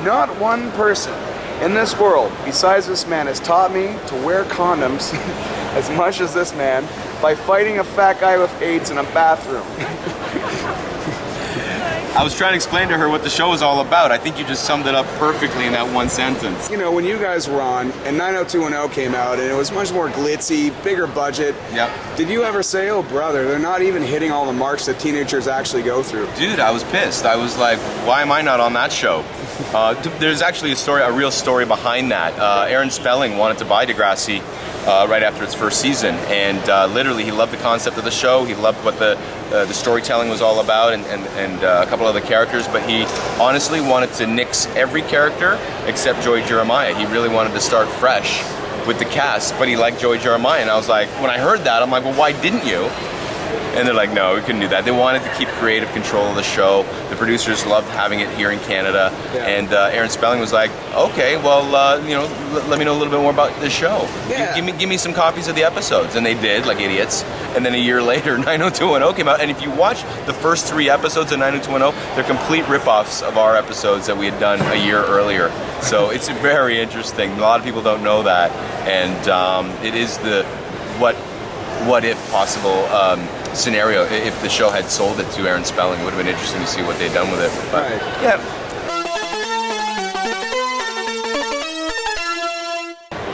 Not one person in this world, besides this man, has taught me to wear condoms as much as this man by fighting a fat guy with AIDS in a bathroom. I was trying to explain to her what the show is all about. I think you just summed it up perfectly in that one sentence. You know, when you guys were on, and 90210 came out, and it was much more glitzy, bigger budget. Yep. Did you ever say, oh brother, they're not even hitting all the marks that teenagers actually go through? Dude, I was pissed. I was like, why am I not on that show? There's actually a real story behind that. Aaron Spelling wanted to buy Degrassi right after its first season, and literally he loved the concept of the show. He loved what the storytelling was all about, and a couple other characters, but he honestly wanted to nix every character except Joey Jeremiah. He really wanted to start fresh with the cast, but he liked Joey Jeremiah, and I was like, when I heard that, I'm like, well, why didn't you? And they're like, no, we couldn't do that. They wanted to keep creative control of the show. The producers loved having it here in Canada. Yeah. And Aaron Spelling was like, okay, well, let me know a little bit more about the show. Yeah. Give me some copies of the episodes. And they did, like idiots. And then a year later, 90210 came out. And if you watch the first 3 episodes of 90210, they're complete rip-offs of our episodes that we had done a year earlier. So it's very interesting. A lot of people don't know that. And it is the what if possible scenario. If the show had sold it to Aaron Spelling, it would have been interesting to see what they'd done with it. But, Right. yeah.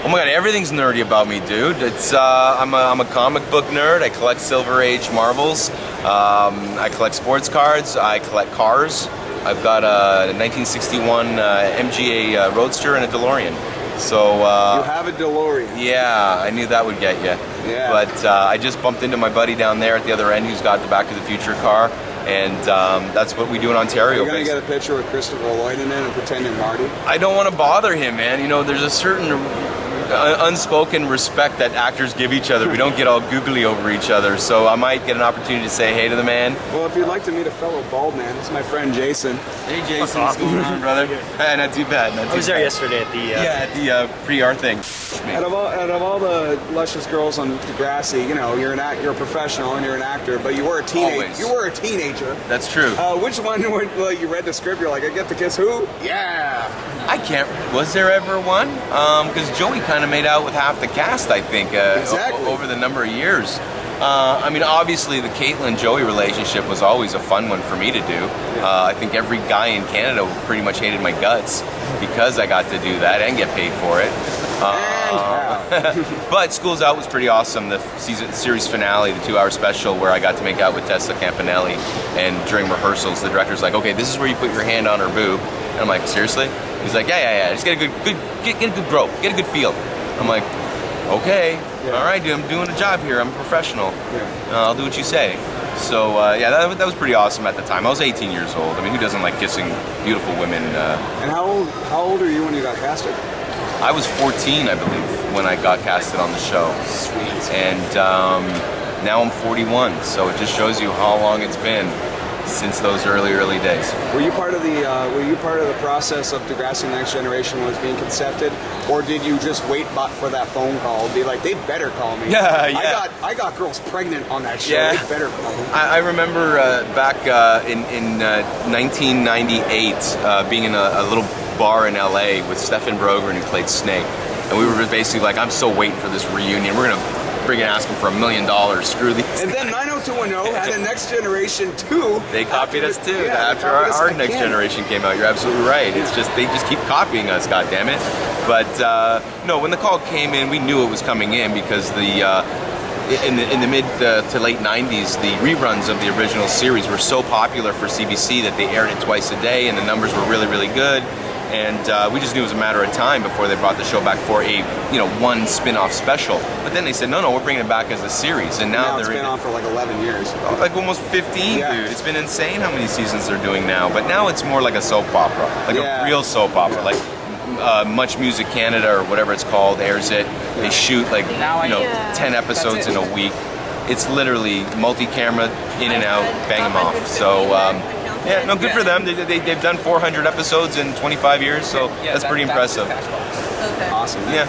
Oh my god, everything's nerdy about me, dude. It's I'm a comic book nerd. I collect Silver Age Marvels. I collect sports cards. I collect cars. I've got a 1961 MGA Roadster and a DeLorean. So You have a DeLorean. yeah, I knew that would get you. Yeah. But I just bumped into my buddy down there at the other end who's got the Back to the Future car, and that's what we do in Ontario. You're gonna get a picture with Christopher Lloyd in it and pretend you're Marty? I don't want to bother him, man. You know, there's a certain unspoken respect that actors give each other. We don't get all googly over each other, so I might get an opportunity to say hey to the man. Well, if you'd like to meet a fellow bald man, it's my friend Jason. Hey Jason, what's going on, brother? Hey, not too bad. I was there yesterday at the... at the pre-R thing. Out of all the luscious girls on Degrassi, you know, you're a professional and you're an actor, but you were a teenager. Always. You were a teenager. That's true. Which one, when you read the script, you're like, I get to kiss who? Yeah. I can't. Was there ever one? Because Joey kind of made out with half the cast, I think, Exactly. over the number of years. I mean, obviously, the Caitlyn-Joey relationship was always a fun one for me to do. I think every guy in Canada pretty much hated my guts because I got to do that and get paid for it. But School's Out was pretty awesome. The series finale, the 2-hour special, where I got to make out with Tessa Campanelli, and during rehearsals, the director's like, "Okay, this is where you put your hand on her boob," and I'm like, "Seriously?" He's like, "Yeah. Just get a good grope, get a good feel." I'm like, "Okay, all right, dude. I'm doing a job here. I'm a professional. I'll do what you say." So that was pretty awesome at the time. I was 18 years old. I mean, who doesn't like kissing beautiful women? And how old are you when you got casted? I was 14, I believe, when I got casted on the show. Sweet. And now I'm 41, so it just shows you how long it's been since those early days. Were you part of the process of Degrassi Next Generation was being concepted, or did you just wait for that phone call and be like, they better call me? Yeah. I got girls pregnant on that show. Yeah. They better call me. I remember back in 1998 being in a little bar in LA with Stefan Brogren, who played Snake, and we were basically like, I'm so waiting for this reunion. We're gonna bring and ask him for $1 million. Screw these. And then 90210 had a Next Generation 2. They copied us too. Yeah, After our Next Generation came out, you're absolutely right. It's just they just keep copying us, goddammit. But no, when the call came in, we knew it was coming in because in the mid to late 90s, the reruns of the original series were so popular for CBC that they aired it twice a day, and the numbers were really good. And we just knew it was a matter of time before they brought the show back for a one spin-off special. But then they said, no, we're bringing it back as a series. And now it's been on for like 11 years. Like almost 15, Yeah. dude. It's been insane how many seasons they're doing now. But now it's more like a soap opera, like a real soap opera. Like Much Music Canada or whatever it's called airs it. They shoot like 10 episodes in a week. It's literally multi-camera, in and out, bang them off. So. Yeah, no, good for them. They've done 400 episodes in 25 years, so that's pretty impressive. Awesome. Yeah.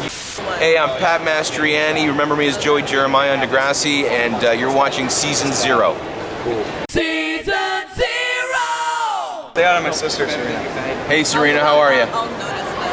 Hey, I'm Pat Mastrioanni. You remember me as Joey Jeremiah on Degrassi, and you're watching Season 0. Cool. Season 0! Say hi to my sister, Serena. Hey Serena, how are you? I'm doing